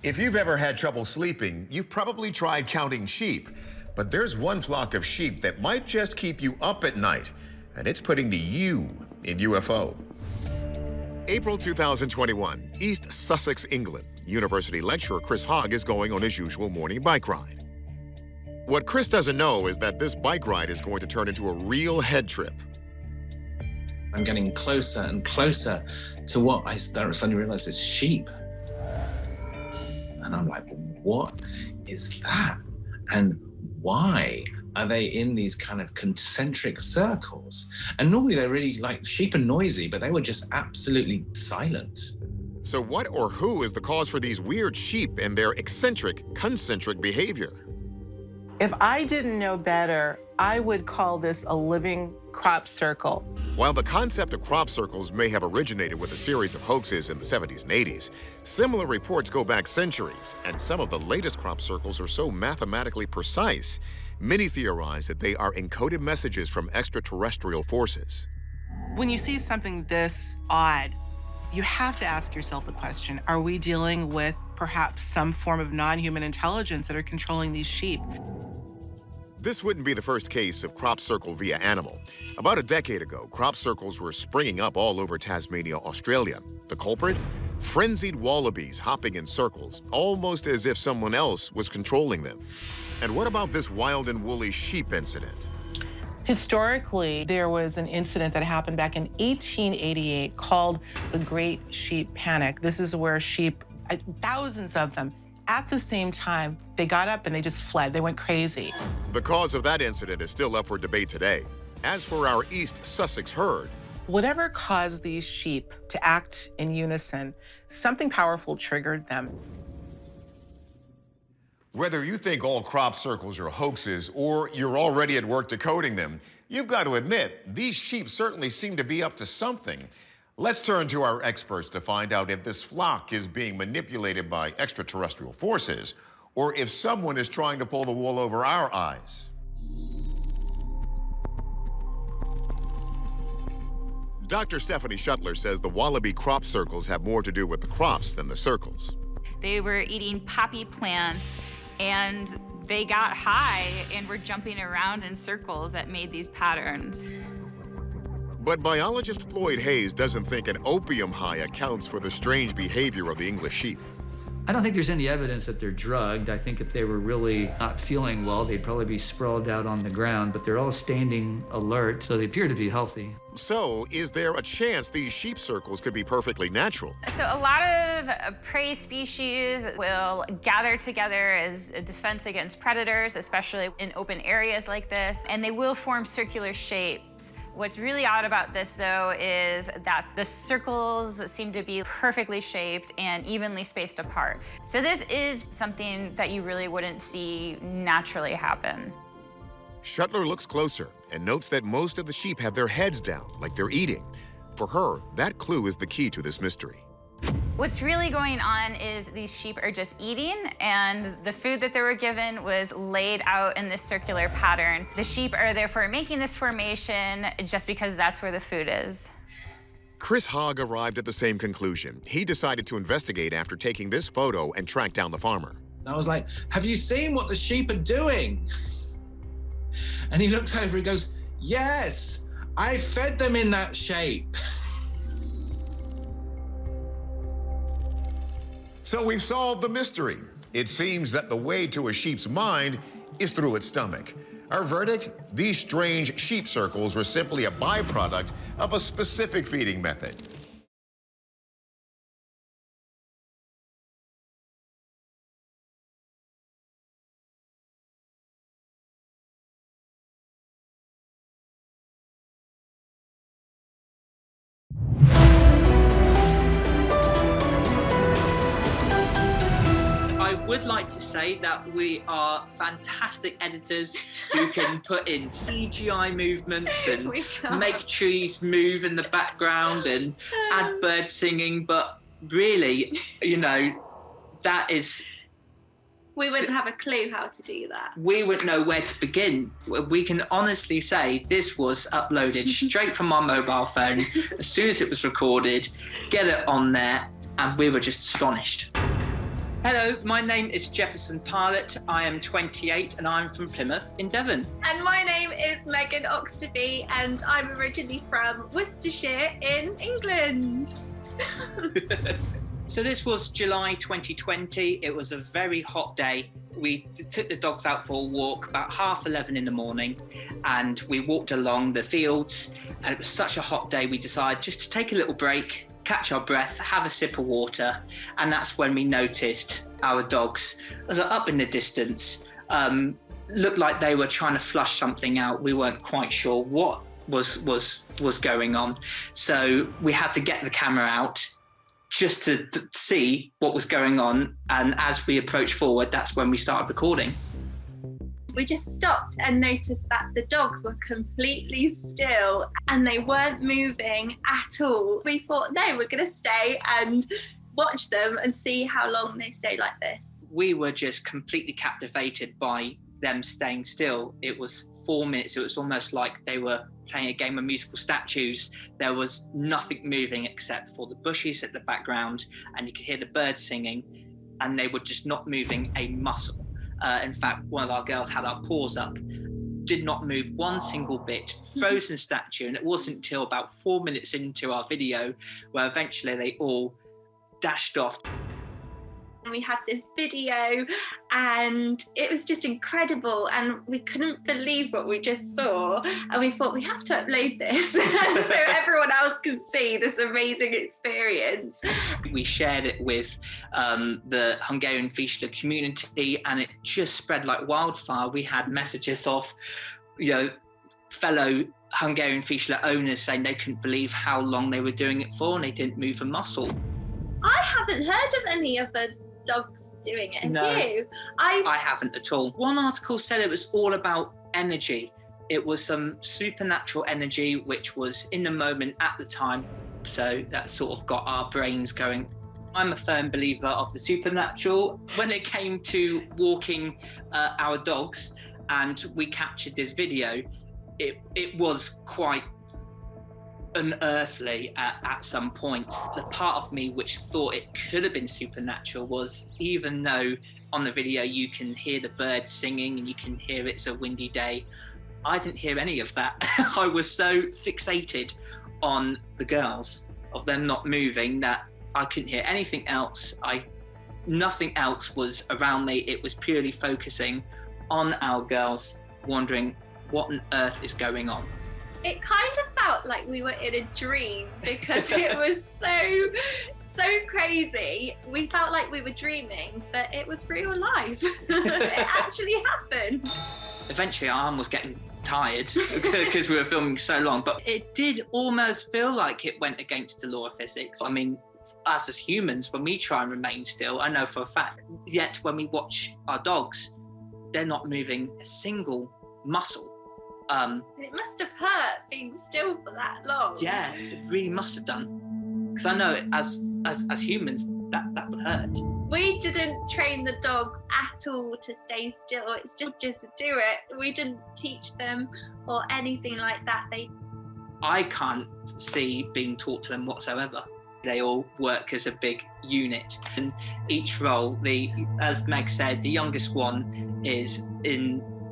If you've ever had trouble sleeping, you've probably tried counting sheep. But there's one flock of sheep that might just keep you up at night, and it's putting the U in UFO. April 2021, East Sussex, England. University lecturer Chris Hogg is going on his usual morning bike ride. What Chris doesn't know is that this bike ride is going to turn into a real head trip. I'm getting closer and closer to what I suddenly realize is sheep. And I'm like, what is that? And why are they in these kind of concentric circles? And normally they're really like, sheep are noisy, but they were just absolutely silent. So what or who is the cause for these weird sheep and their eccentric, concentric behavior? If I didn't know better, I would call this a living crop circle. While the concept of crop circles may have originated with a series of hoaxes in the 70s and 80s, similar reports go back centuries, and some of the latest crop circles are so mathematically precise, many theorize that they are encoded messages from extraterrestrial forces. When you see something this odd, you have to ask yourself the question, are we dealing with perhaps some form of non-human intelligence that are controlling these sheep? This wouldn't be the first case of crop circle via animal. About a decade ago, crop circles were springing up all over Tasmania, Australia. The culprit? Frenzied wallabies hopping in circles, almost as if someone else was controlling them. And what about this wild and woolly sheep incident? Historically, there was an incident that happened back in 1888 called the Great Sheep Panic. This is where sheep, thousands of them, at the same time, they got up and they just fled. They went crazy. The cause of that incident is still up for debate today. As for our East Sussex herd, whatever caused these sheep to act in unison, something powerful triggered them. Whether you think all crop circles are hoaxes or you're already at work decoding them, you've got to admit, these sheep certainly seem to be up to something. Let's turn to our experts to find out if this flock is being manipulated by extraterrestrial forces or if someone is trying to pull the wool over our eyes. Dr. Stephanie Shuttler says the wallaby crop circles have more to do with the crops than the circles. They were eating poppy plants and they got high and were jumping around in circles that made these patterns. But biologist Floyd Hayes doesn't think an opium high accounts for the strange behavior of the English sheep. I don't think there's any evidence that they're drugged. I think if they were really not feeling well, they'd probably be sprawled out on the ground, but they're all standing alert, so they appear to be healthy. So, is there a chance these sheep circles could be perfectly natural? So a lot of prey species will gather together as a defense against predators, especially in open areas like this, and they will form circular shapes. What's really odd about this, though, is that the circles seem to be perfectly shaped and evenly spaced apart. So this is something that you really wouldn't see naturally happen. Shuttler looks closer and notes that most of the sheep have their heads down, like they're eating. For her, that clue is the key to this mystery. What's really going on is these sheep are just eating, and the food that they were given was laid out in this circular pattern. The sheep are therefore making this formation just because that's where the food is. Chris Hogg arrived at the same conclusion. He decided to investigate after taking this photo and track down the farmer. I was like, have you seen what the sheep are doing? And he looks over and goes, yes, I fed them in that shape. So we've solved the mystery. It seems that the way to a sheep's mind is through its stomach. Our verdict? These strange sheep circles were simply a byproduct of a specific feeding method. I would like to say that we are fantastic editors who can put in CGI movements and make trees move in the background and add bird singing, but really, you know, that is... We wouldn't have a clue how to do that. We wouldn't know where to begin. We can honestly say this was uploaded straight from our mobile phone as soon as it was recorded, get it on there, and we were just astonished. Hello, my name is Jefferson Pilot. I am 28 and I'm from Plymouth in Devon. And my name is Megan Oxtoby and I'm originally from Worcestershire in England. So this was July 2020. It was a very hot day. We took the dogs out for a walk about 11:30 in the morning and we walked along the fields. And it was such a hot day, we decided just to take a little break, catch our breath, have a sip of water. And that's when we noticed our dogs as up in the distance, looked like they were trying to flush something out. We weren't quite sure what was going on. So we had to get the camera out just to see what was going on. And as we approached forward, that's when we started recording. We just stopped and noticed that the dogs were completely still and they weren't moving at all. We thought, no, we're going to stay and watch them and see how long they stay like this. We were just completely captivated by them staying still. It was 4 minutes. It was almost like they were playing a game of musical statues. There was nothing moving except for the bushes at the background, and you could hear the birds singing, and they were just not moving a muscle. In fact, one of our girls had our paws up, did not move one single bit, frozen statue. And it wasn't until about 4 minutes into our video where eventually they all dashed off. And we had this video and it was just incredible and we couldn't believe what we just saw, and we thought we have to upload this so everyone else can see this amazing experience. We shared it with the Hungarian Fischler community and it just spread like wildfire. We had messages of, fellow Hungarian Fischler owners saying they couldn't believe how long they were doing it for and they didn't move a muscle. I haven't heard of any other dogs doing it. No, you? I haven't at all. One article said it was all about energy. It was some supernatural energy which was in the moment at the time. So that sort of got our brains going. I'm a firm believer of the supernatural. When it came to walking our dogs and we captured this video, it was quite unearthly at some points. The part of me which thought it could have been supernatural was, even though on the video you can hear the birds singing and you can hear it's a windy day, I didn't hear any of that. I was so fixated on the girls, of them not moving, that I couldn't hear anything else. Nothing else was around me. It was purely focusing on our girls, wondering what on earth is going on. It kind of felt like we were in a dream because it was so crazy. We felt like we were dreaming, but it was real life. It actually happened. Eventually our arm was getting tired because we were filming so long, but it did almost feel like it went against the law of physics. I mean, us as humans, when we try and remain still, I know for a fact, yet when we watch our dogs, they're not moving a single muscle. It must have hurt being still for that long. Yeah, it really must have done. Because I know as humans, that would hurt. We didn't train the dogs at all to stay still. It's just to do it. We didn't teach them or anything like that. I can't see being taught to them whatsoever. They all work as a big unit. And each role, as Meg said, the youngest one is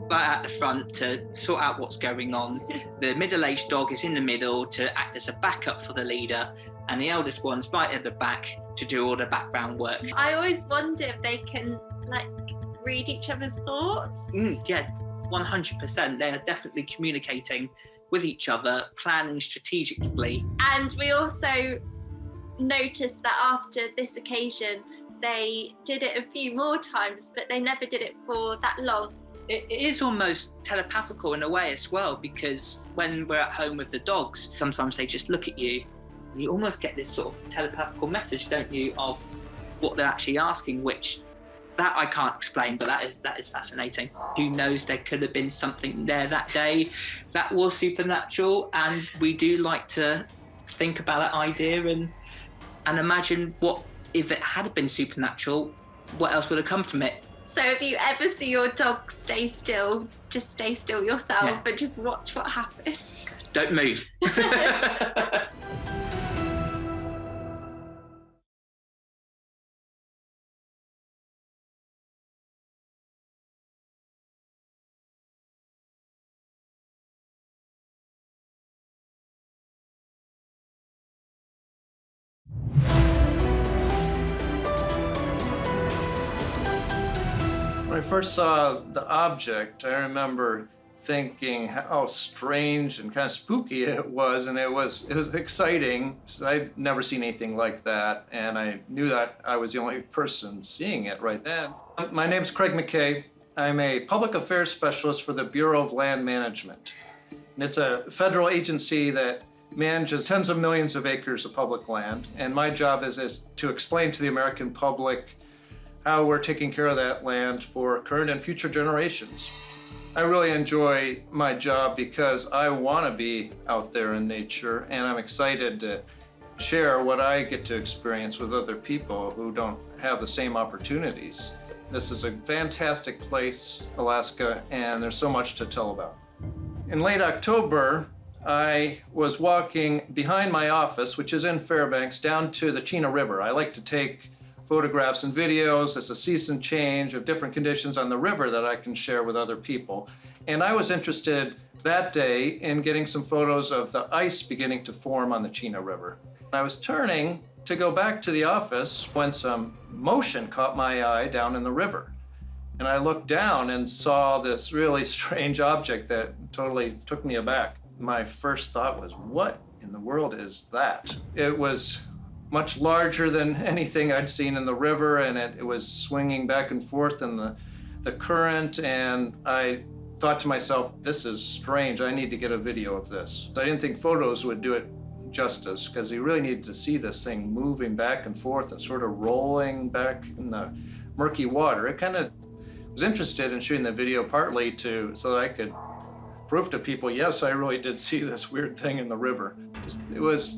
right at the front to sort out what's going on. The middle-aged dog is in the middle to act as a backup for the leader, and the eldest one's right at the back to do all the background work. I always wonder if they can read each other's thoughts. Yeah, 100%. They are definitely communicating with each other, planning strategically. And we also noticed that after this occasion, they did it a few more times, but they never did it for that long. It is almost telepathical in a way as well, because when we're at home with the dogs, sometimes they just look at you and you almost get this sort of telepathical message, don't you, of what they're actually asking, which that I can't explain, but that is fascinating. Who knows, there could have been something there that day that was supernatural, and we do like to think about that idea and imagine what if it had been supernatural, what else would have come from it. So if you ever see your dog stay still, just stay still yourself, but just watch what happens. Don't move. When I first saw the object, I remember thinking how strange and kind of spooky it was, and it was exciting. So I'd never seen anything like that, and I knew that I was the only person seeing it right then. My name's Craig McKay. I'm a public affairs specialist for the Bureau of Land Management. And it's a federal agency that manages tens of millions of acres of public land, and my job is to explain to the American public how we're taking care of that land for current and future generations. I really enjoy my job because I want to be out there in nature, and I'm excited to share what I get to experience with other people who don't have the same opportunities. This is a fantastic place, Alaska, and there's so much to tell about. In late October, I was walking behind my office, which is in Fairbanks, down to the Chena River. I like to take photographs and videos. It's a season change of different conditions on the river that I can share with other people. And I was interested that day in getting some photos of the ice beginning to form on the Chena River. I was turning to go back to the office when some motion caught my eye down in the river. And I looked down and saw this really strange object that totally took me aback. My first thought was, what in the world is that? It was much larger than anything I'd seen in the river, and it was swinging back and forth in the current, and I thought to myself, this is strange, I need to get a video of this. I didn't think photos would do it justice, because you really needed to see this thing moving back and forth and sort of rolling back in the murky water. It kind of was interested in shooting the video partly so that I could prove to people, yes, I really did see this weird thing in the river. It was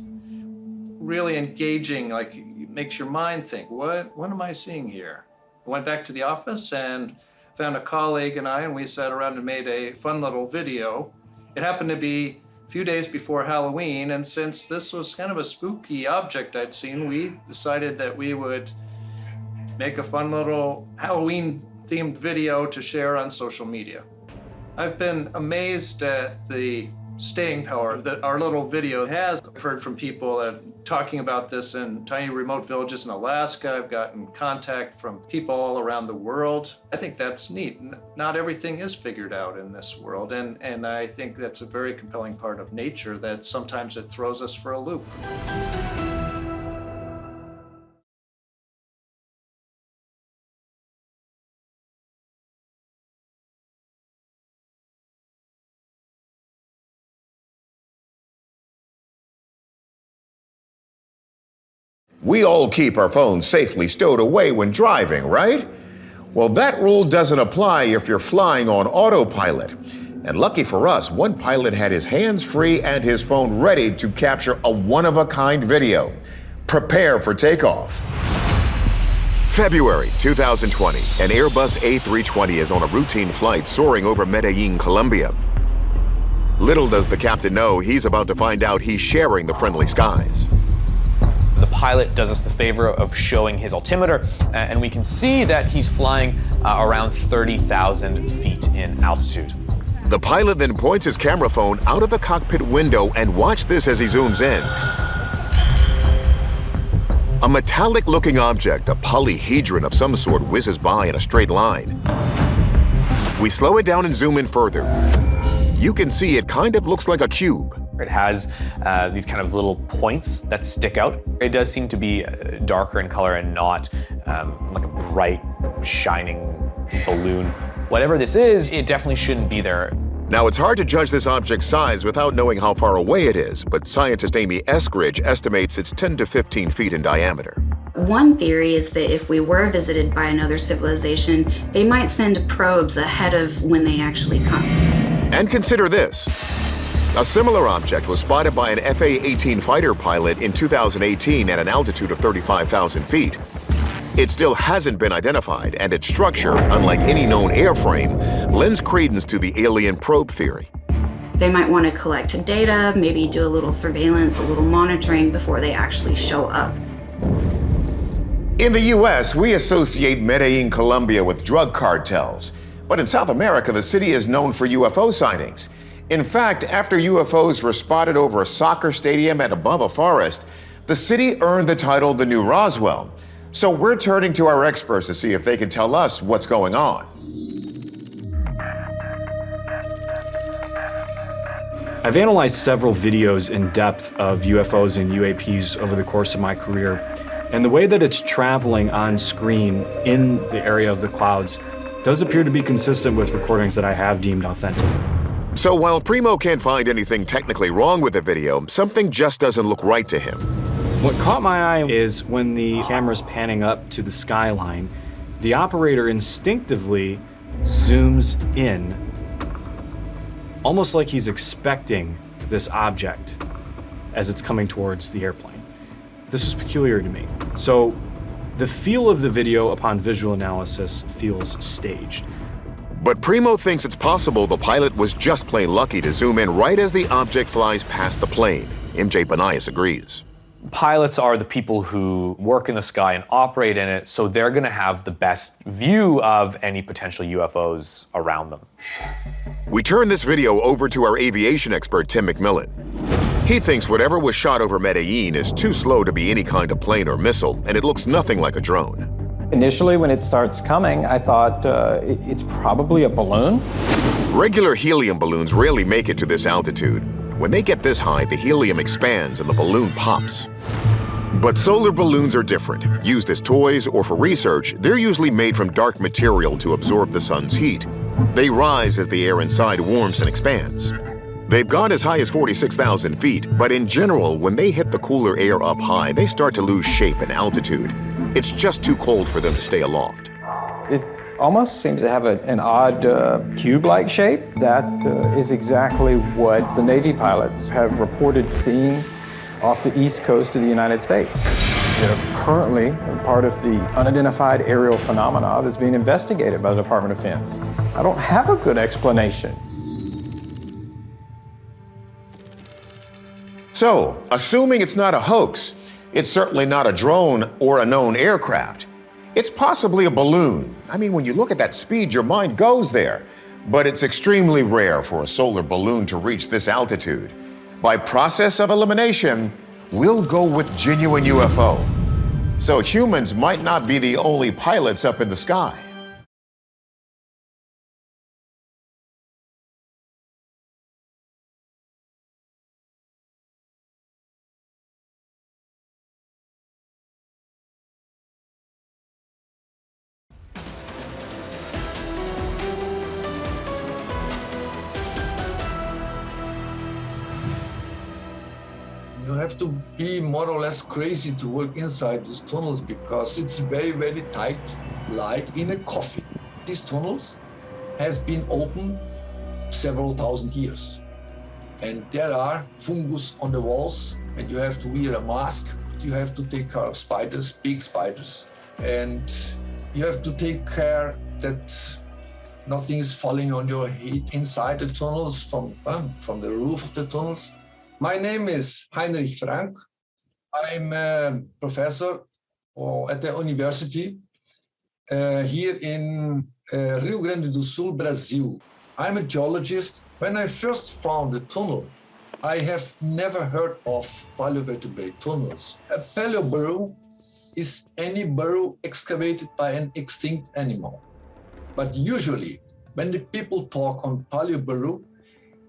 really engaging, like it makes your mind think, what am I seeing here? I went back to the office and found a colleague and we sat around and made a fun little video. It happened to be a few days before Halloween, and since this was kind of a spooky object I'd seen, we decided that we would make a fun little Halloween-themed video to share on social media. I've been amazed at the staying power that our little video has. I've heard from people talking about this in tiny remote villages in Alaska. I've gotten contact from people all around the world. I think that's neat. Not everything is figured out in this world, and I think that's a very compelling part of nature that sometimes it throws us for a loop. We all keep our phones safely stowed away when driving, right? Well, that rule doesn't apply if you're flying on autopilot. And lucky for us, one pilot had his hands free and his phone ready to capture a one-of-a-kind video. Prepare for takeoff. February 2020, an Airbus A320 is on a routine flight soaring over Medellin, Colombia. Little does the captain know he's about to find out he's sharing the friendly skies. The pilot does us the favor of showing his altimeter, and we can see that he's flying around 30,000 feet in altitude. The pilot then points his camera phone out of the cockpit window, and watch this as he zooms in. A metallic-looking object, a polyhedron of some sort, whizzes by in a straight line. We slow it down and zoom in further. You can see it kind of looks like a cube. It has these kind of little points that stick out. It does seem to be darker in color and not like a bright, shining balloon. Whatever this is, it definitely shouldn't be there. Now, it's hard to judge this object's size without knowing how far away it is, but scientist Amy Eskridge estimates it's 10 to 15 feet in diameter. One theory is that if we were visited by another civilization, they might send probes ahead of when they actually come. And consider this. A similar object was spotted by an FA-18 fighter pilot in 2018 at an altitude of 35,000 feet. It still hasn't been identified, and its structure, unlike any known airframe, lends credence to the alien probe theory. They might want to collect data, maybe do a little surveillance, a little monitoring before they actually show up. In the US, we associate Medellin, Colombia with drug cartels. But in South America, the city is known for UFO sightings. In fact, after UFOs were spotted over a soccer stadium and above a forest, the city earned the title the New Roswell. So we're turning to our experts to see if they can tell us what's going on. I've analyzed several videos in depth of UFOs and UAPs over the course of my career, and the way that it's traveling on screen in the area of the clouds does appear to be consistent with recordings that I have deemed authentic. So while Primo can't find anything technically wrong with the video, something just doesn't look right to him. What caught my eye is when the camera's panning up to the skyline, the operator instinctively zooms in, almost like he's expecting this object as it's coming towards the airplane. This was peculiar to me. So the feel of the video upon visual analysis feels staged. But Primo thinks it's possible the pilot was just plain lucky to zoom in right as the object flies past the plane. MJ Banias agrees. Pilots are the people who work in the sky and operate in it, so they're going to have the best view of any potential UFOs around them. We turn this video over to our aviation expert, Tim McMillan. He thinks whatever was shot over Medellin is too slow to be any kind of plane or missile, and it looks nothing like a drone. Initially, when it starts coming, I thought it's probably a balloon. Regular helium balloons rarely make it to this altitude. When they get this high, the helium expands and the balloon pops. But solar balloons are different. Used as toys or for research, they're usually made from dark material to absorb the sun's heat. They rise as the air inside warms and expands. They've gone as high as 46,000 feet, but in general, when they hit the cooler air up high, they start to lose shape and altitude. It's just too cold for them to stay aloft. It almost seems to have an odd cube-like shape. That is exactly what the Navy pilots have reported seeing off the east coast of the United States. They're currently part of the unidentified aerial phenomena that's being investigated by the Department of Defense. I don't have a good explanation. So, assuming it's not a hoax, it's certainly not a drone or a known aircraft. It's possibly a balloon. I mean, when you look at that speed, your mind goes there. But it's extremely rare for a solar balloon to reach this altitude. By process of elimination, we'll go with genuine UFO. So humans might not be the only pilots up in the sky. You have to be more or less crazy to work inside these tunnels because it's very, very tight, like in a coffin. These tunnels has been open several thousand years. And there are fungus on the walls, and you have to wear a mask. You have to take care of spiders, big spiders. And you have to take care that nothing is falling on your head inside the tunnels from the roof of the tunnels. My name is Heinrich Frank. I'm a professor at the university here in Rio Grande do Sul, Brazil. I'm a geologist. When I first found the tunnel, I have never heard of paleovertebrate tunnels. A paleoburrow is any burrow excavated by an extinct animal. But usually, when the people talk on paleoburrow,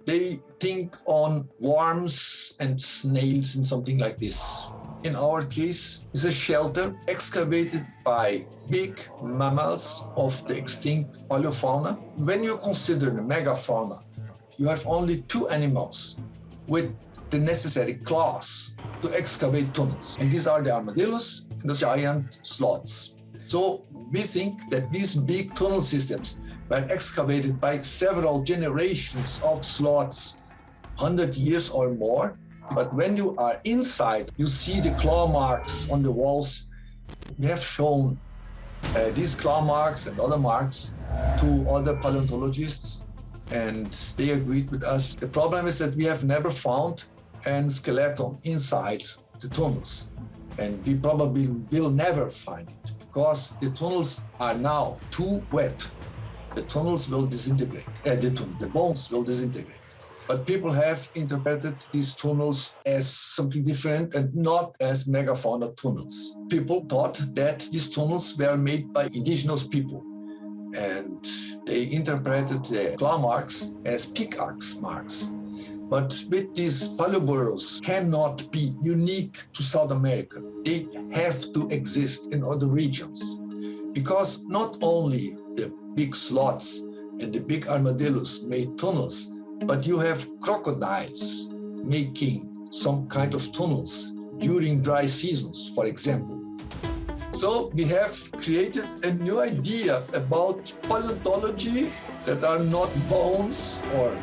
they think on worms and snails and something like this. In our case, it's a shelter excavated by big mammals of the extinct paleofauna. When you consider the megafauna, you have only two animals with the necessary claws to excavate tunnels. And these are the armadillos and the giant sloths. So we think that these big tunnel systems were excavated by several generations of sloths, 100 years or more. But when you are inside, you see the claw marks on the walls. We have shown these claw marks and other marks to other paleontologists, and they agreed with us. The problem is that we have never found a skeleton inside the tunnels, and we probably will never find it because the tunnels are now too wet. The tunnels will disintegrate, the bones will disintegrate. But people have interpreted these tunnels as something different and not as megafauna tunnels. People thought that these tunnels were made by indigenous people, and they interpreted the claw marks as pickaxe marks. But with these paleoburrows cannot be unique to South America. They have to exist in other regions, because not only the big sloths and the big armadillos made tunnels, but you have crocodiles making some kind of tunnels during dry seasons, for example. So we have created a new idea about paleontology that are not bones or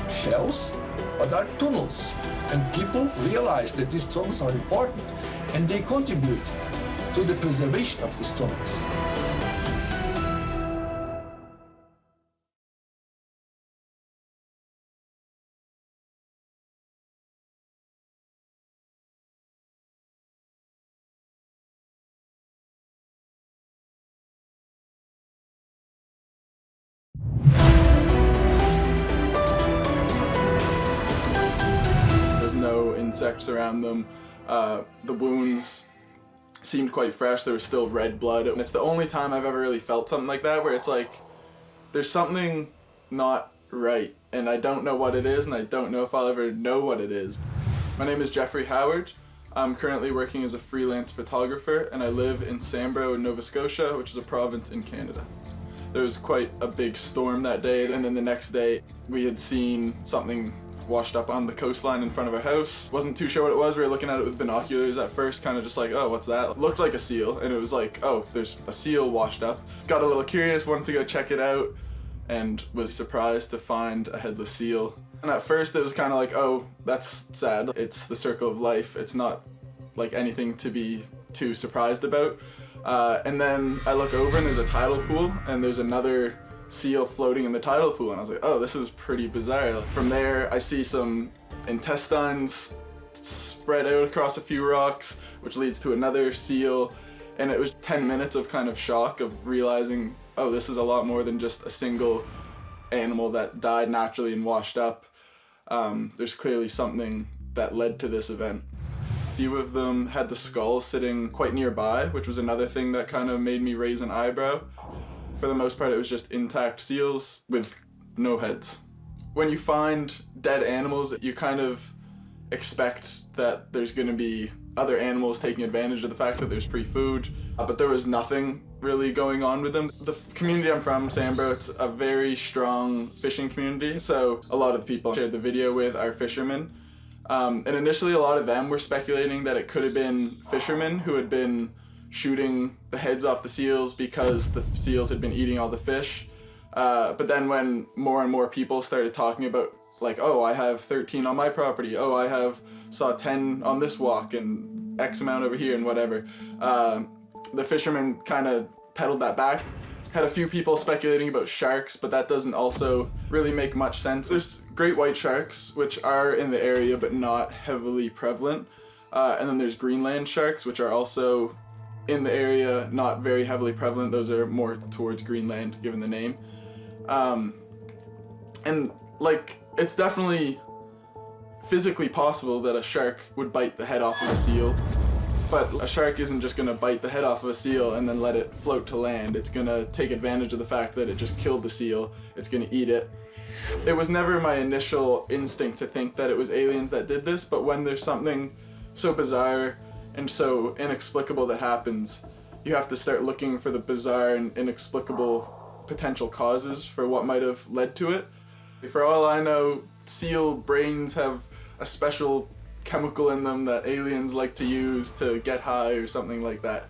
shells, but are tunnels. And people realize that these tunnels are important, and they contribute to the preservation of these tunnels. No insects around them. The wounds seemed quite fresh. There was still red blood. And it's the only time I've ever really felt something like that, where it's like there's something not right, and I don't know what it is, and I don't know if I'll ever know what it is. My name is Jeffrey Howard. I'm currently working as a freelance photographer, and I live in Sambro, Nova Scotia, which is a province in Canada. There was quite a big storm that day, and then the next day we had seen something washed up on the coastline in front of our house. Wasn't too sure what it was. We were looking at it with binoculars at first, kind of just like, oh, what's that? It looked like a seal, and it was like, oh, there's a seal washed up. Got a little curious, wanted to go check it out, and was surprised to find a headless seal. And at first it was kind of like, oh, that's sad. It's the circle of life. It's not like anything to be too surprised about. And then I look over and there's a tidal pool, and there's another seal floating in the tidal pool, and I was like, oh, this is pretty bizarre. From there I see some intestines spread out across a few rocks, which leads to another seal, and it was 10 minutes of kind of shock of realizing, oh, this is a lot more than just a single animal that died naturally and washed up. There's clearly something that led to this event. A few of them had the skulls sitting quite nearby, which was another thing that kind of made me raise an eyebrow. For the most part, it was just intact seals with no heads. When you find dead animals, you kind of expect that there's going to be other animals taking advantage of the fact that there's free food, but there was nothing really going on with them. The community I'm from, Sambro, it's a very strong fishing community, so a lot of the people I shared the video with are fishermen. And initially a lot of them were speculating that it could have been fishermen who had been shooting the heads off the seals because the seals had been eating all the fish. But then when more and more people started talking about, like, oh, I have 13 on my property, oh, I saw 10 on this walk and X amount over here and whatever, the fishermen kind of pedaled that back. Had a few people speculating about sharks, but that doesn't also really make much sense. There's great white sharks, which are in the area but not heavily prevalent. And then there's Greenland sharks, which are also in the area, not very heavily prevalent. Those are more towards Greenland, given the name. And like, it's definitely physically possible that a shark would bite the head off of a seal, but a shark isn't just gonna bite the head off of a seal and then let it float to land. It's gonna take advantage of the fact that it just killed the seal. It's gonna eat it. It was never my initial instinct to think that it was aliens that did this, but when there's something so bizarre and so inexplicable that happens, you have to start looking for the bizarre and inexplicable potential causes for what might have led to it. For all I know, seal brains have a special chemical in them that aliens like to use to get high or something like that.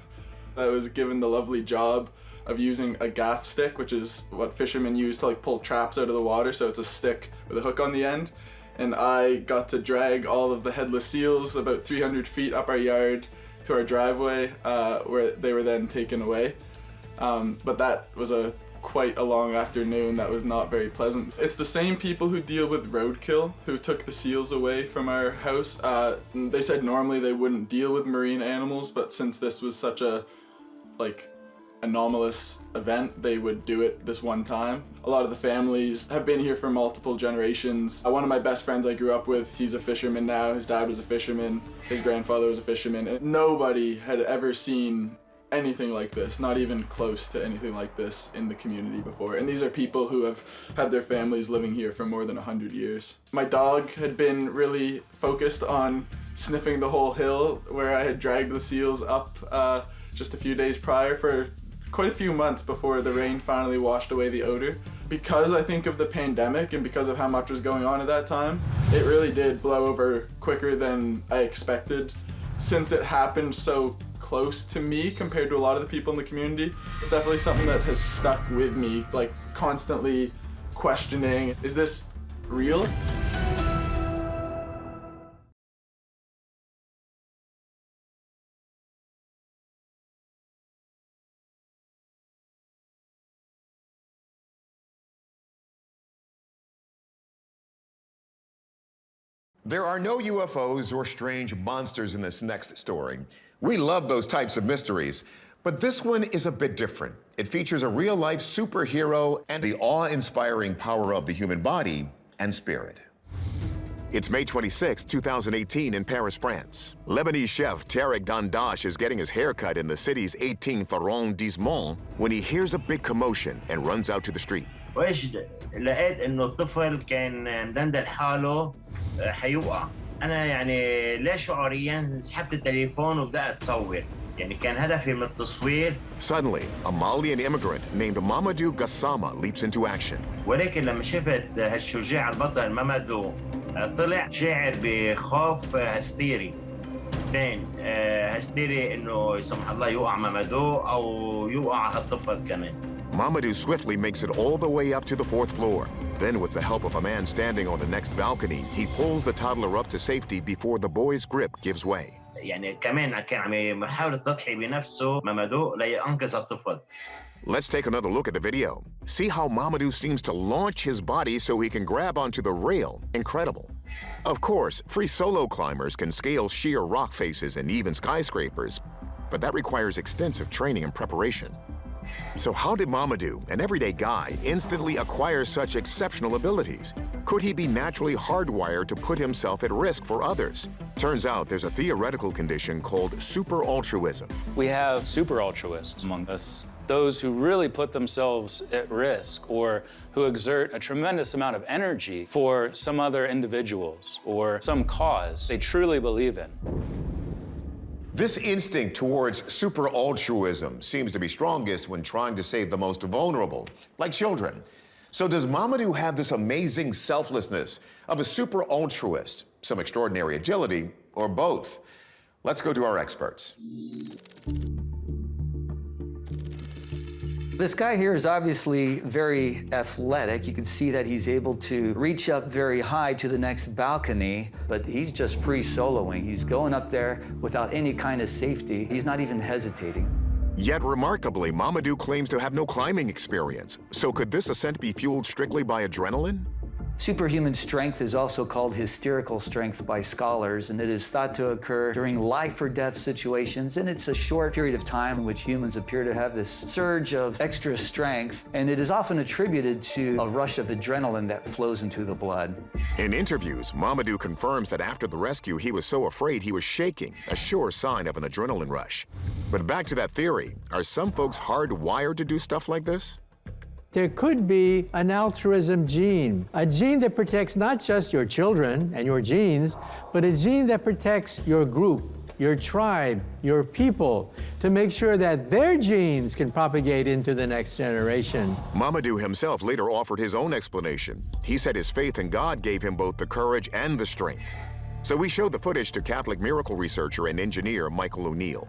I was given the lovely job of using a gaff stick, which is what fishermen use to like pull traps out of the water, so it's a stick with a hook on the end. And I got to drag all of the headless seals about 300 feet up our yard to our driveway, where they were then taken away. But that was quite a long afternoon. That was not very pleasant. It's the same people who deal with roadkill who took the seals away from our house. They said normally they wouldn't deal with marine animals, but since this was such a anomalous event, they would do it this one time. A lot of the families have been here for multiple generations. One of my best friends I grew up with, he's a fisherman now. His dad was a fisherman, his grandfather was a fisherman, and nobody had ever seen anything like this, not even close to anything like this in the community before. And these are people who have had their families living here for more than 100 years. My dog had been really focused on sniffing the whole hill where I had dragged the seals up just a few days prior for quite a few months before the rain finally washed away the odor. Because I think of the pandemic and because of how much was going on at that time, it really did blow over quicker than I expected. Since it happened so close to me compared to a lot of the people in the community, it's definitely something that has stuck with me, like constantly questioning, is this real? There are no UFOs or strange monsters in this next story. We love those types of mysteries, but this one is a bit different. It features a real-life superhero and the awe-inspiring power of the human body and spirit. It's May 26, 2018 in Paris, France. Lebanese chef Tarek Dandash is getting his haircut in the city's 18th arrondissement when he hears a big commotion and runs out to the street. لقيت انه الطفل كان مدندن حاله حيوقع. انا يعني لا شعوريا سحبت التليفون وبدات اصور. يعني كان هدفي من التصوير. Suddenly, a Malian immigrant named Mamadou Gassama leaps into action. ولكن لما شفت هالشجاع البطل مامادو طلع شاعر بخوف هستيري. اثنين هستيري انه يسمح الله يوقع مامادو او يوقع هالطفل كمان. Mamadou swiftly makes it all the way up to the 4th floor. Then, with the help of a man standing on the next balcony, he pulls the toddler up to safety before the boy's grip gives way. يعني كمان كان عم يحاول يضحي بنفسه مامادو لينقذ الطفل. Let's take another look at the video. See how Mamadou seems to launch his body so he can grab onto the rail. Incredible. Of course, free solo climbers can scale sheer rock faces and even skyscrapers, but that requires extensive training and preparation. So how did Mamadou, an everyday guy, instantly acquire such exceptional abilities? Could he be naturally hardwired to put himself at risk for others? Turns out there's a theoretical condition called super altruism. We have super altruists among us, those who really put themselves at risk or who exert a tremendous amount of energy for some other individuals or some cause they truly believe in. This instinct towards super altruism seems to be strongest when trying to save the most vulnerable, like children. So does Mamadou have this amazing selflessness of a super altruist, some extraordinary agility, or both? Let's go to our experts. This guy here is obviously very athletic. You can see that he's able to reach up very high to the next balcony, but he's just free soloing. He's going up there without any kind of safety. He's not even hesitating. Yet remarkably, Mamadou claims to have no climbing experience. So could this ascent be fueled strictly by adrenaline? Superhuman strength is also called hysterical strength by scholars, and it is thought to occur during life or death situations, and it's a short period of time in which humans appear to have this surge of extra strength, and it is often attributed to a rush of adrenaline that flows into the blood. In interviews, Mamadou confirms that after the rescue, he was so afraid he was shaking, a sure sign of an adrenaline rush. But back to that theory, are some folks hardwired to do stuff like this? There could be an altruism gene, a gene that protects not just your children and your genes, but a gene that protects your group, your tribe, your people, to make sure that their genes can propagate into the next generation. Mamadou himself later offered his own explanation. He said his faith in God gave him both the courage and the strength. So we showed the footage to Catholic miracle researcher and engineer Michael O'Neill.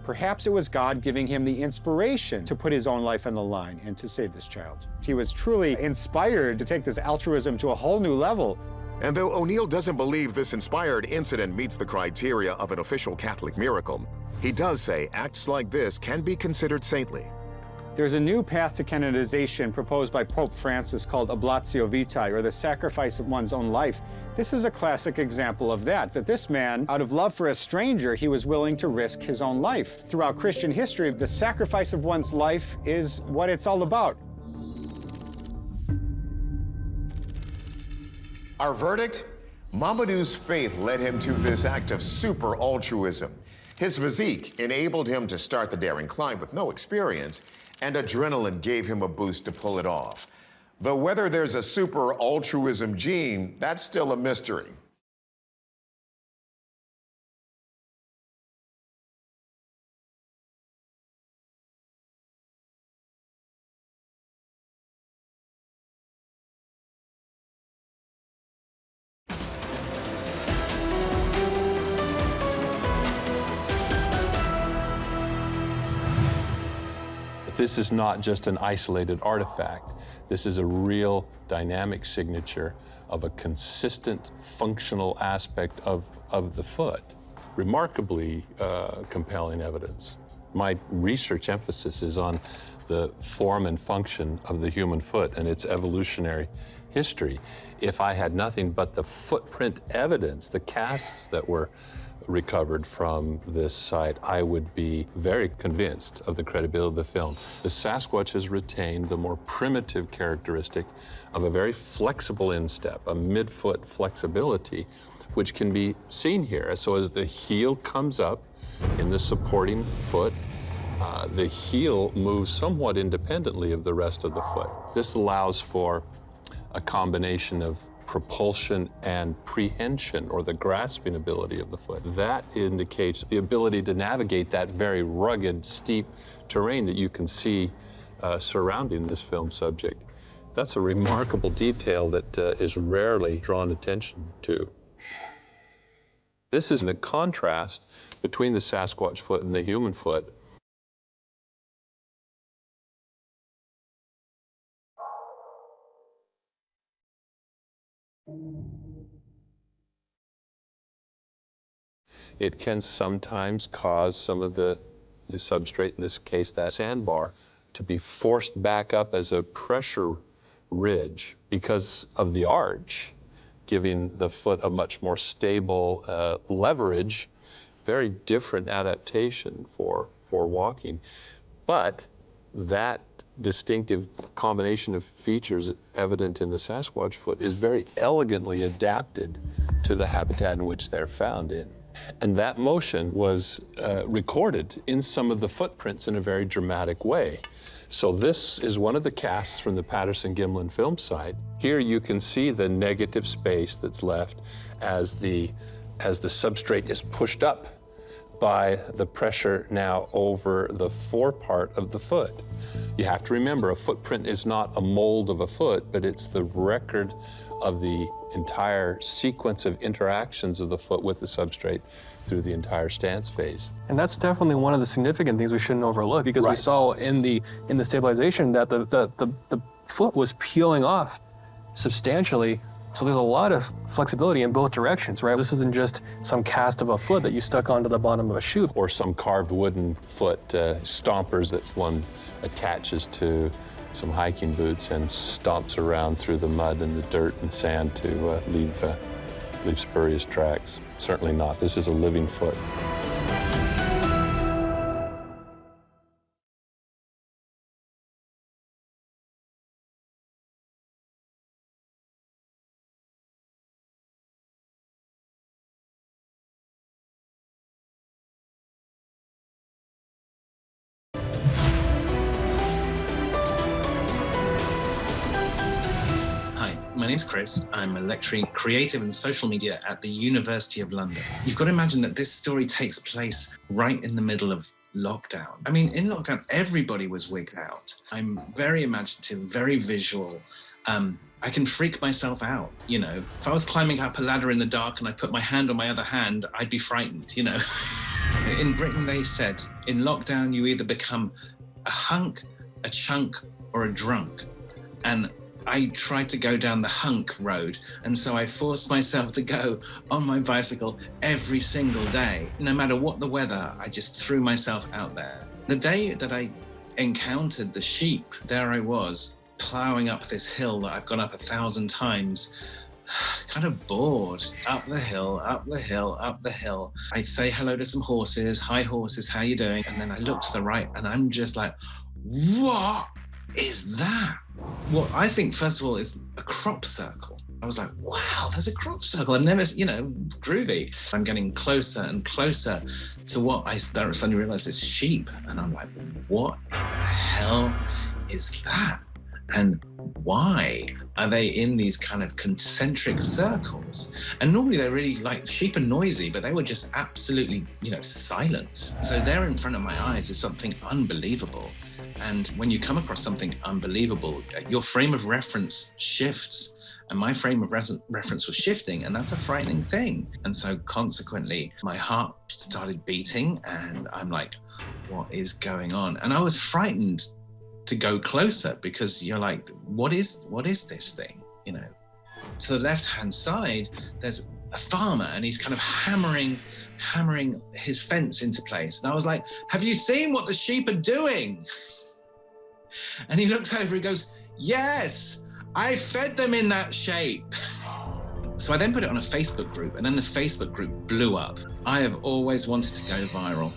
Perhaps it was God giving him the inspiration to put his own life on the line and to save this child. He was truly inspired to take this altruism to a whole new level. And though O'Neill doesn't believe this inspired incident meets the criteria of an official Catholic miracle, he does say acts like this can be considered saintly. There's a new path to canonization proposed by Pope Francis called oblatio vitae, or the sacrifice of one's own life. This is a classic example of that this man, out of love for a stranger, he was willing to risk his own life. Throughout Christian history, the sacrifice of one's life is what it's all about. Our verdict? Mamadou's faith led him to this act of super altruism. His physique enabled him to start the daring climb with no experience, and adrenaline gave him a boost to pull it off. Though whether there's a super altruism gene, that's still a mystery. This is not just an isolated artifact. This is a real dynamic signature of a consistent functional aspect of the foot. Remarkably compelling evidence. My research emphasis is on the form and function of the human foot and its evolutionary history. If I had nothing but the footprint evidence, the casts that were recovered from this site, I would be very convinced of the credibility of the film. The Sasquatch has retained the more primitive characteristic of a very flexible instep, a midfoot flexibility, which can be seen here. So as the heel comes up in the supporting foot, the heel moves somewhat independently of the rest of the foot. This allows for a combination of propulsion and prehension, or the grasping ability of the foot. That indicates the ability to navigate that very rugged, steep terrain that you can see surrounding this film subject. That's a remarkable detail that is rarely drawn attention to. This is the contrast between the Sasquatch foot and the human foot. It can sometimes cause some of the substrate, in this case that sandbar, to be forced back up as a pressure ridge because of the arch, giving the foot a much more stable leverage. Very different adaptation for walking. But that distinctive combination of features evident in the Sasquatch foot is very elegantly adapted to the habitat in which they're found in. And that motion was recorded in some of the footprints in a very dramatic way. So this is one of the casts from the Patterson-Gimlin film site. Here you can see the negative space that's left as the substrate is pushed up by the pressure now over the forepart of the foot. You have to remember, a footprint is not a mold of a foot, but it's the record of the entire sequence of interactions of the foot with the substrate through the entire stance phase. And that's definitely one of the significant things we shouldn't overlook, because we saw in the stabilization that the foot was peeling off substantially. So there's a lot of flexibility in both directions, right? This isn't just some cast of a foot that you stuck onto the bottom of a shoe. Or some carved wooden foot stompers that one attaches to some hiking boots and stomps around through the mud and the dirt and sand to leave spurious tracks. Certainly not. This is a living foot. My name's Chris. I'm a lecturer in creative and social media at the University of London. You've got to imagine that this story takes place right in the middle of lockdown. I mean, in lockdown, everybody was wigged out. I'm very imaginative, very visual. I can freak myself out, you know. If I was climbing up a ladder in the dark and I put my hand on my other hand, I'd be frightened, you know. In Britain, they said, in lockdown, you either become a hunk, a chunk, or a drunk. And I tried to go down the hunk road, and so I forced myself to go on my bicycle every single day. No matter what the weather, I just threw myself out there. The day that I encountered the sheep, there I was, plowing up this hill that I've gone up 1,000 times, kind of bored, up the hill, up the hill, up the hill. I say hello to some horses, hi horses, how you doing? And then I look to the right and I'm just like, what is that? What I think, first of all, is a crop circle. I was like, wow, there's a crop circle. I've never, groovy. I'm getting closer and closer to what I suddenly realized is sheep. And I'm like, what the hell is that? And why are they in these kind of concentric circles? And normally they're really, like, sheep are noisy, but they were just absolutely, silent. So there in front of my eyes is something unbelievable. And when you come across something unbelievable, your frame of reference shifts. And my frame of reference was shifting, and that's a frightening thing. And so consequently, my heart started beating, and I'm like, what is going on? And I was frightened to go closer because you're like, what is this thing? To the left-hand side, there's a farmer, and he's kind of hammering his fence into place. And I was like, have you seen what the sheep are doing? And he looks over and goes, yes, I fed them in that shape. So I then put it on a Facebook group, and then the Facebook group blew up. I have always wanted to go viral.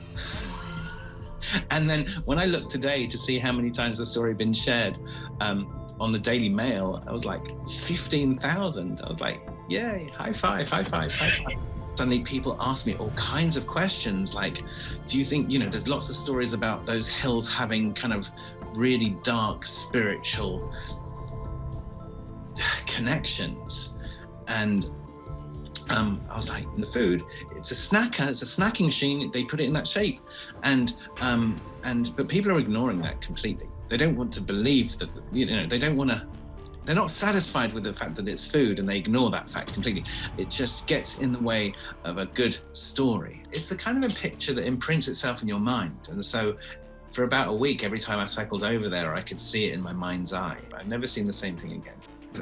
And then when I looked today to see how many times the story had been shared on the Daily Mail, I was like, 15,000. I was like, yay, high five, high five, high five. Suddenly people ask me all kinds of questions like, do you think, there's lots of stories about those hills having kind of really dark spiritual connections. And I was like, the food, it's a snacking machine, they put it in that shape. But people are ignoring that completely. They don't want to believe that, they're not satisfied with the fact that it's food, and they ignore that fact completely. It just gets in the way of a good story. It's the kind of a picture that imprints itself in your mind. And so for about a week, every time I cycled over there, I could see it in my mind's eye. I've never seen the same thing again.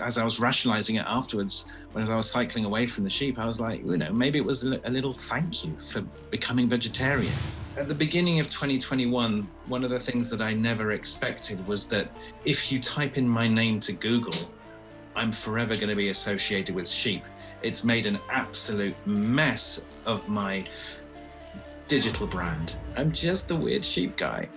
As I was rationalizing it afterwards, when I was cycling away from the sheep, I was like, maybe it was a little thank you for becoming vegetarian. At the beginning of 2021, one of the things that I never expected was that if you type in my name to Google, I'm forever going to be associated with sheep. It's made an absolute mess of my digital brand. I'm just the weird sheep guy.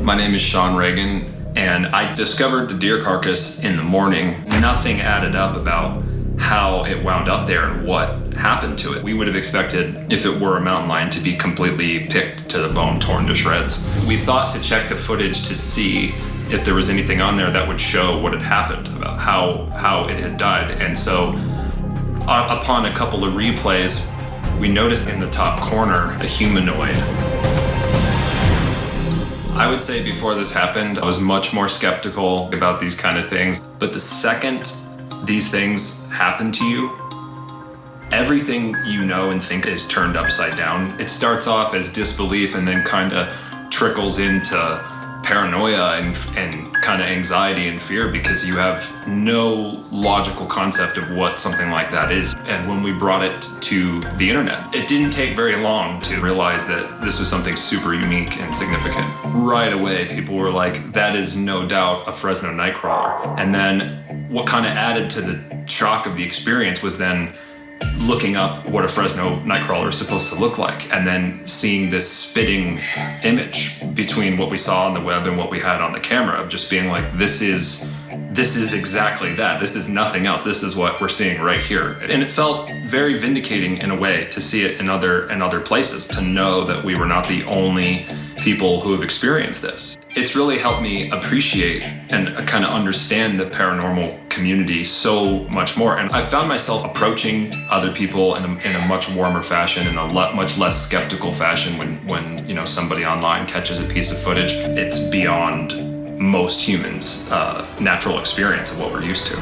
My name is Sean Reagan, and I discovered the deer carcass in the morning. Nothing added up about how it wound up there and what happened to it. We would have expected, if it were a mountain lion, to be completely picked to the bone, torn to shreds. We thought to check the footage to see if there was anything on there that would show what had happened, about how it had died. And so upon a couple of replays, we noticed in the top corner a humanoid. I would say before this happened, I was much more skeptical about these kind of things. But the second these things happen to you, everything you know and think is turned upside down. It starts off as disbelief and then kind of trickles into paranoia and kind of anxiety and fear because you have no logical concept of what something like that is. And when we brought it to the internet, it didn't take very long to realize that this was something super unique and significant. Right away, people were like, that is no doubt a Fresno nightcrawler. And then what kind of added to the shock of the experience was then looking up what a Fresno nightcrawler is supposed to look like, and then seeing this spitting image between what we saw on the web and what we had on the camera of just being like, this is exactly that. This is nothing else. This is what we're seeing right here. And it felt very vindicating in a way to see it in other places, to know that we were not the only people who have experienced this. It's really helped me appreciate and kind of understand the paranormal community so much more. And I found myself approaching other people in a much warmer fashion, in a much less skeptical fashion when somebody online catches a piece of footage. It's beyond most humans' natural experience of what we're used to.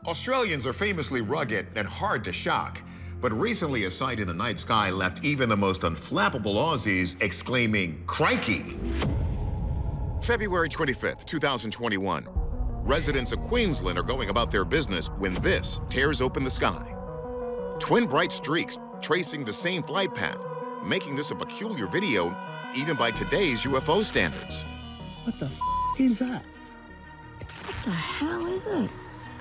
Australians are famously rugged and hard to shock, but recently a sight in the night sky left even the most unflappable Aussies exclaiming, "Crikey!" February 25th, 2021. Residents of Queensland are going about their business when this tears open the sky. Twin bright streaks tracing the same flight path, making this a peculiar video even by today's UFO standards. What the is that? What the hell is it?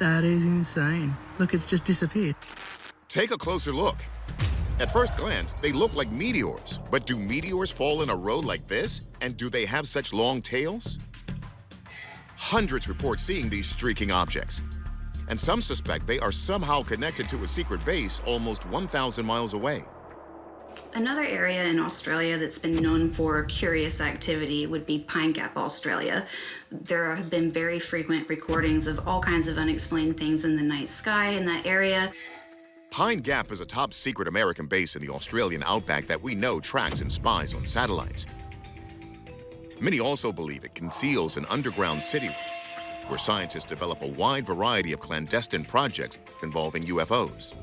That is insane. Look, it's just disappeared. Take a closer look. At first glance, they look like meteors, but do meteors fall in a row like this? And do they have such long tails? Hundreds report seeing these streaking objects, and some suspect they are somehow connected to a secret base almost 1,000 miles away. Another area in Australia that's been known for curious activity would be Pine Gap, Australia. There have been very frequent recordings of all kinds of unexplained things in the night sky in that area. Pine Gap is a top-secret American base in the Australian outback that we know tracks and spies on satellites. Many also believe it conceals an underground city where scientists develop a wide variety of clandestine projects involving UFOs.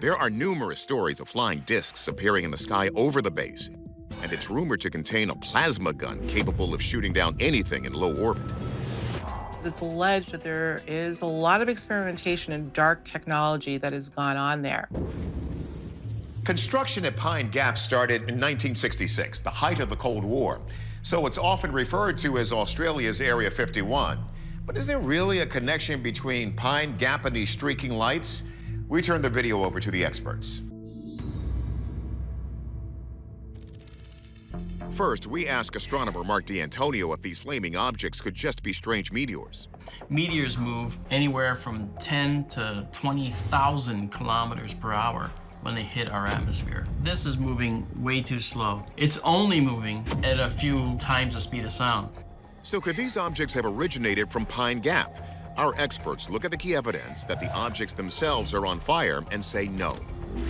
There are numerous stories of flying discs appearing in the sky over the base, and it's rumored to contain a plasma gun capable of shooting down anything in low orbit. It's alleged that there is a lot of experimentation and dark technology that has gone on there. Construction at Pine Gap started in 1966, the height of the Cold War, so it's often referred to as Australia's Area 51. But is there really a connection between Pine Gap and these streaking lights? We turn the video over to the experts. First, we ask astronomer Mark D'Antonio if these flaming objects could just be strange meteors. Meteors move anywhere from 10 to 20,000 kilometers per hour when they hit our atmosphere. This is moving way too slow. It's only moving at a few times the speed of sound. So could these objects have originated from Pine Gap? Our experts look at the key evidence that the objects themselves are on fire and say no.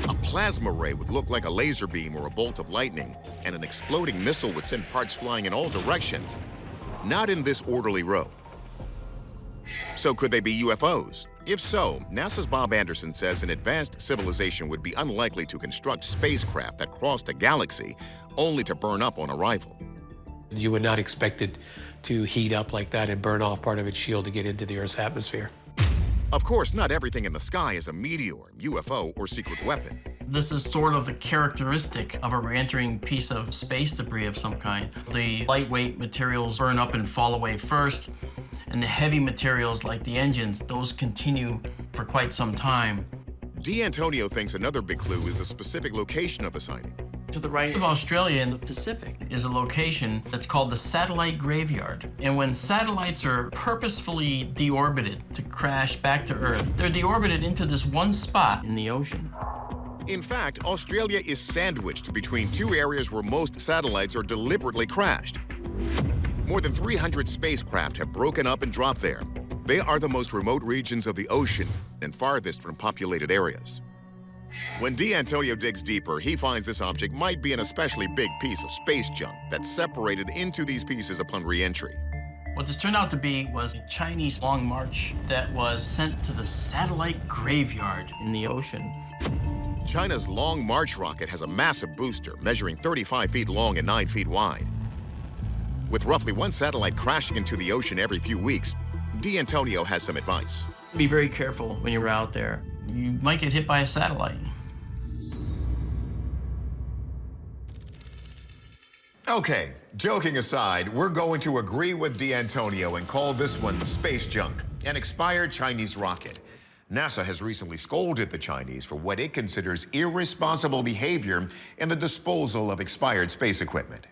A plasma ray would look like a laser beam or a bolt of lightning, and an exploding missile would send parts flying in all directions, not in this orderly row. So could they be UFOs? If so, NASA's Bob Anderson says an advanced civilization would be unlikely to construct spacecraft that crossed a galaxy only to burn up on arrival. You would not expect it to heat up like that and burn off part of its shield to get into the Earth's atmosphere. Of course, not everything in the sky is a meteor, UFO, or secret weapon. This is sort of the characteristic of a re-entering piece of space debris of some kind. The lightweight materials burn up and fall away first, and the heavy materials like the engines, those continue for quite some time. D'Antonio thinks another big clue is the specific location of the sighting. To the right of Australia in the Pacific is a location that's called the satellite graveyard. And when satellites are purposefully deorbited to crash back to Earth, they're deorbited into this one spot in the ocean. In fact, Australia is sandwiched between two areas where most satellites are deliberately crashed. More than 300 spacecraft have broken up and dropped there. They are the most remote regions of the ocean and farthest from populated areas. When D'Antonio digs deeper, he finds this object might be an especially big piece of space junk that's separated into these pieces upon re-entry. What this turned out to be was a Chinese Long March that was sent to the satellite graveyard in the ocean. China's Long March rocket has a massive booster measuring 35 feet long and 9 feet wide. With roughly one satellite crashing into the ocean every few weeks, D'Antonio has some advice. Be very careful when you're out there. You might get hit by a satellite. Okay, joking aside, we're going to agree with D'Antonio and call this one space junk, an expired Chinese rocket. NASA has recently scolded the Chinese for what it considers irresponsible behavior in the disposal of expired space equipment.